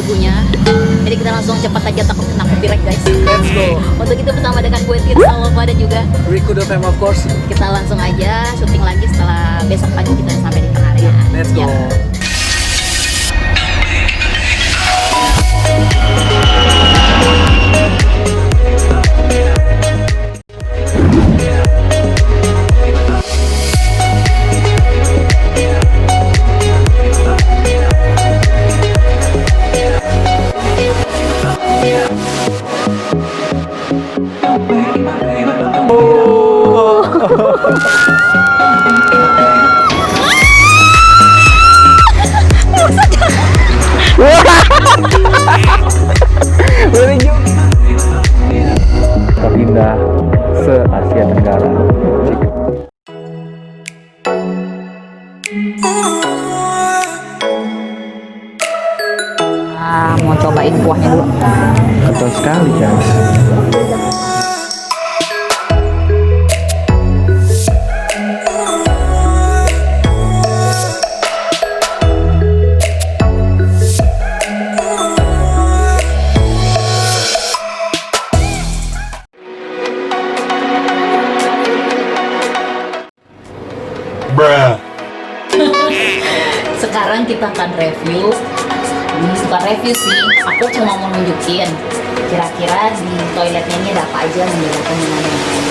lagunya. Jadi kita langsung cepat aja, takut kena copyright guys. Let's go. Untuk itu bersama dengan gue Tirsa Lova dan juga Riku the Fam of course. kita langsung aja syuting lagi setelah besok pagi kita sampai di tengah area. Let's go. Ya. Terindah se-Asia Tenggara. Mau cobain kuahnya dulu. Betul sekali guys. Sekarang kita akan review. Bukan review sih, aku cuma mau nunjukin kira-kira di toiletnya ini ada apa aja yang membedakan dengan yang lain.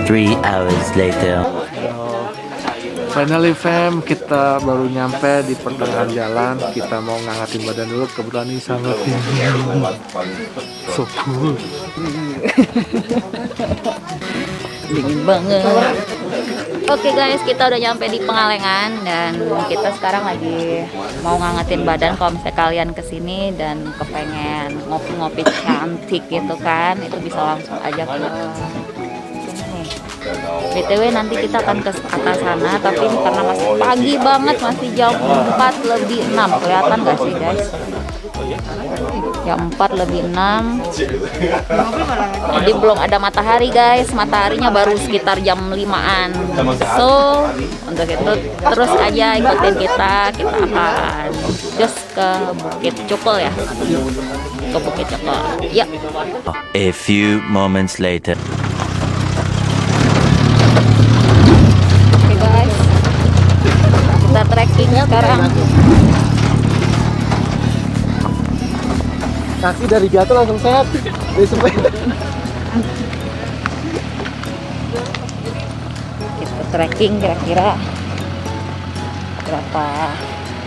Three hours later. Finally fam, kita baru nyampe di pertengahan jalan. Kita mau ngangatin badan dulu, kebetulan ini sangat dingin. So cool. Dingin banget. Oke guys, kita udah nyampe di Pengalengan dan kita sekarang lagi mau ngangetin badan. Kalau misalnya kalian kesini dan kepengen ngopi-ngopi cantik gitu kan, itu bisa langsung aja ke sini nih. BTW nanti kita akan ke atas sana, tapi ini karena masih pagi banget, masih jam 4:06. Kelihatan gak sih guys? Jam 4:06. Jadi belum ada matahari guys, mataharinya baru sekitar jam 5-an. So untuk itu terus aja ikutin kita akan just ke Bukit Cukul ya, ke Bukit Cukul ya. A few moments later. Oke guys, kita trekking sekarang. Kaki dari jatuh langsung sehat. Dari sepeda. Kita trekking kira-kira berapa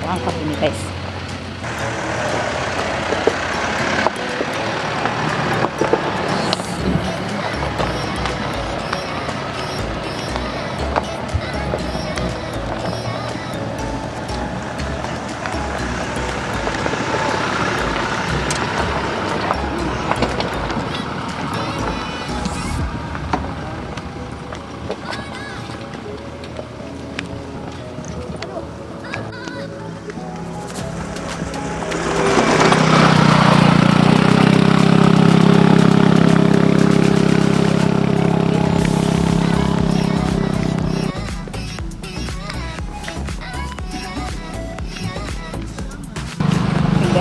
langkah ini guys.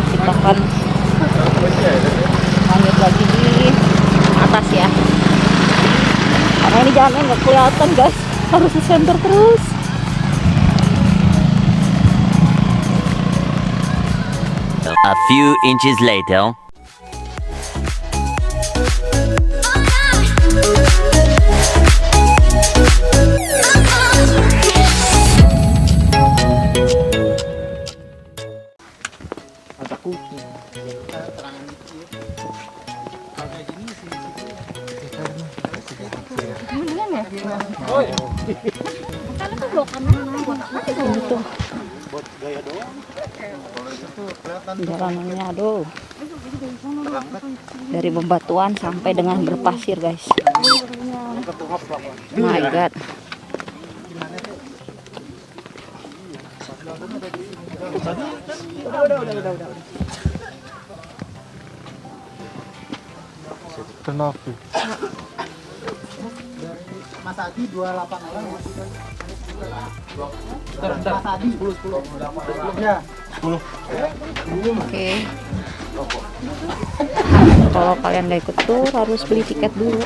Kita akan lanjut lagi di atas ya, karena ini jalannya nggak kelihatan guys, harus di center terus. A few inches later. Jalanannya aduh. Dari bebatuan sampai dengan berpasir guys. My God. Kenapa? Mas Adi 28 orang. Mas Adi 10 ya. Oke. Kalau kalian nggak ikut tur harus beli tiket dulu.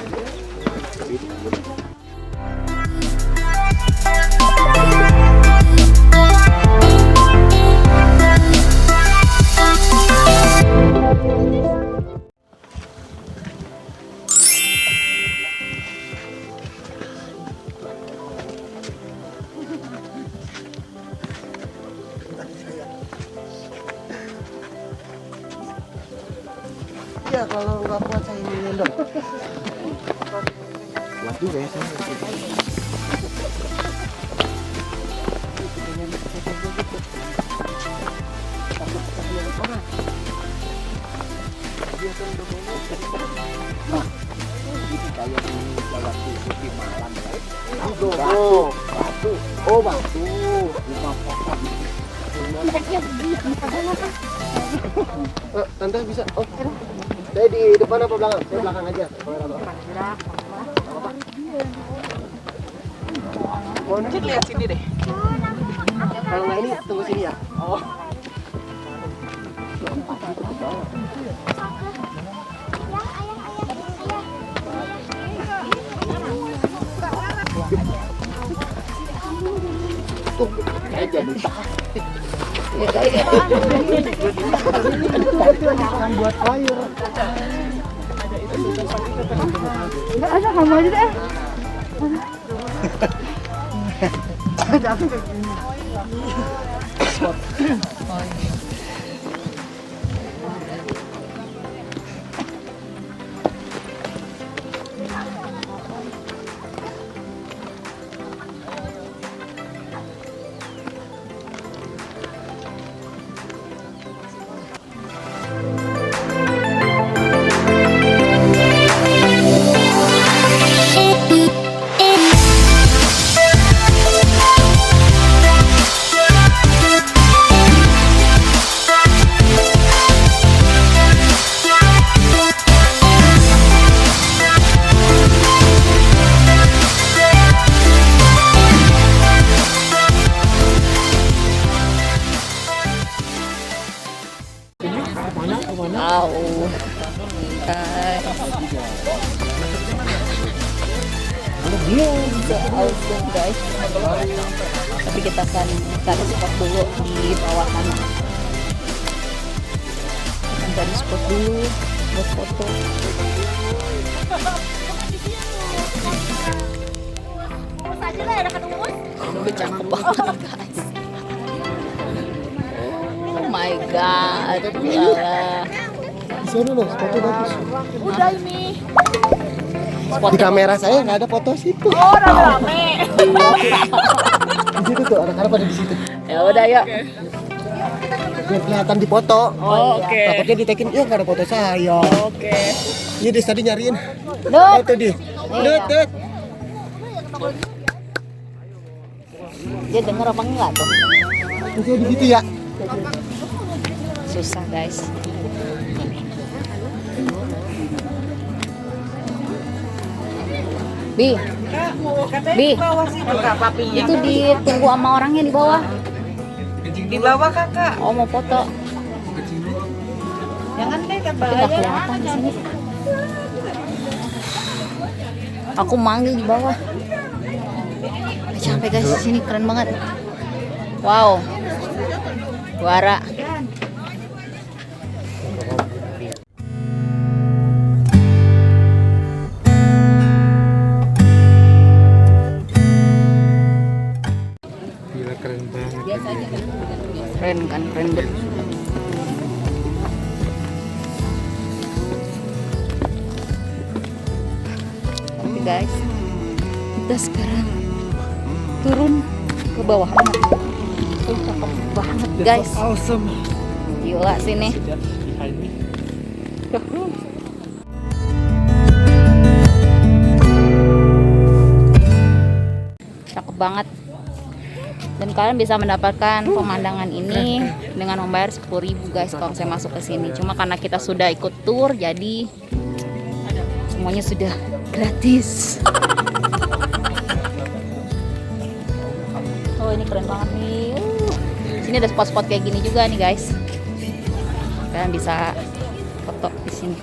Ya kalau nggak kuat saya ini gendong. Kuat juga ya saya. Oh, batu. Tante bisa. Oh. Saya di depan apa belakang? Saya belakang aja. Mungkin lihat sini deh. Kalau nggak ini tunggu sini ya. Oh. Saya jadi buat air. Ada kamu aja deh. Wow. So awesome guys. Tapi kita akan cari spot dulu di bawah sana. Kita cari spot dulu buat foto. Cakep banget guys. Oh my god. Gila. Sana loh, foto bagus. Udah ini. Di kamera saya nggak ada foto situ. Oh, rame. Di situ tuh, anak-anak pada di situ. Ya udah yuk. Biar kelihatan di foto. Oh, oke. Takutnya ditekin, ya nggak ada foto saya. Oke. Ini dia tadi nyariin. Dut. Itu dia. Dut. Dia denger apa enggak tuh? Itu di situ ya. Susah guys. Bi, itu ditunggu sama orangnya di bawah. Di bawah kakak. Oh mau foto. Jangan deh Tapi nggak kelihatan di sini. Aku manggil di bawah. Sampai guys, di sini keren banget. Wow, juara. Gila keren banget. Keren kan, keren banget. Tapi guys, kita sekarang turun ke bawah banget. Cakep banget guys. Awesome. Gila sini. Behind me. Cakep banget. Dan kalian bisa mendapatkan pemandangan ini dengan membayar 10.000 guys kalau saya masuk ke sini. Cuma karena kita sudah ikut tour jadi semuanya sudah gratis. Oh, ini keren banget nih. Sini ada spot-spot kayak gini juga nih guys. Kalian bisa foto di sini.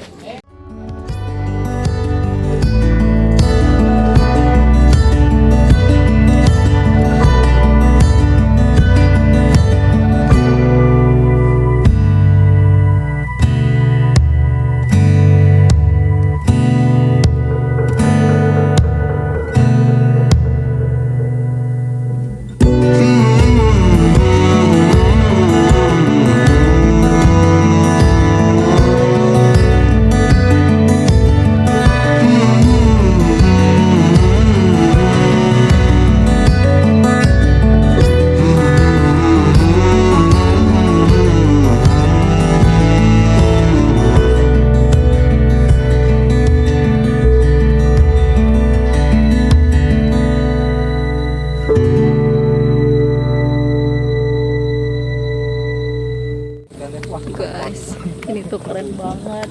Guys, ini tuh keren banget.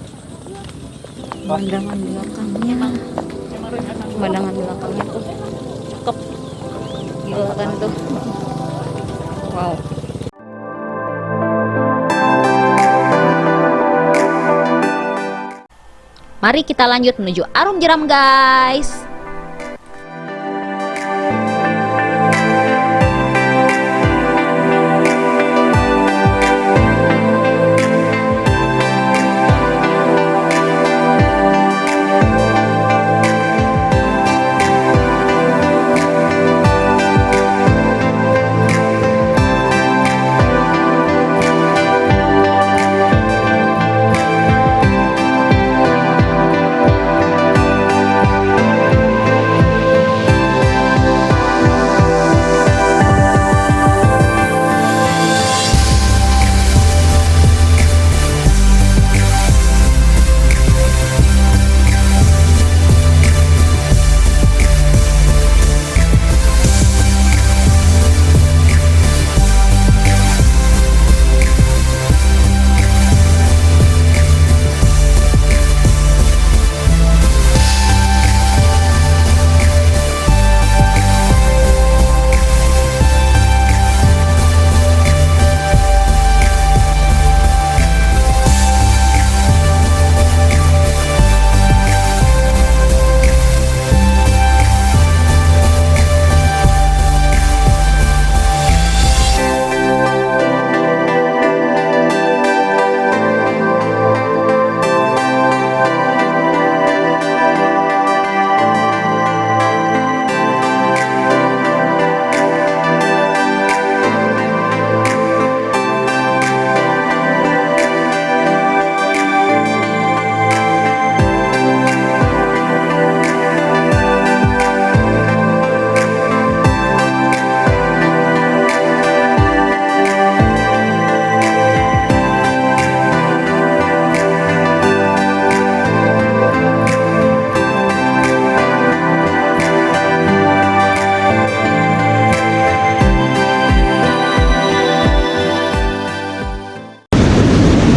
Pemandangan belakangnya tuh cakep. Gila kan tuh. Wow. Mari kita lanjut menuju Arum Jeram guys.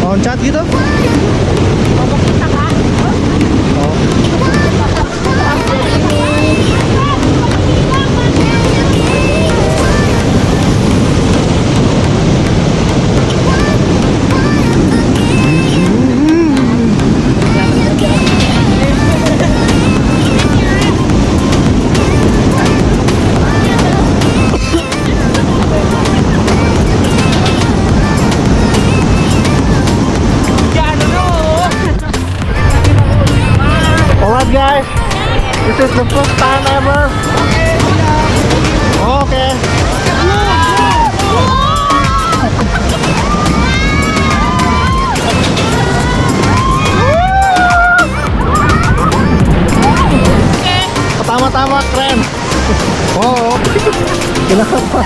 Loncat gitu? Alright guys, this is the first time ever. Okay. Pertama-tama keren. Oh, kenapa?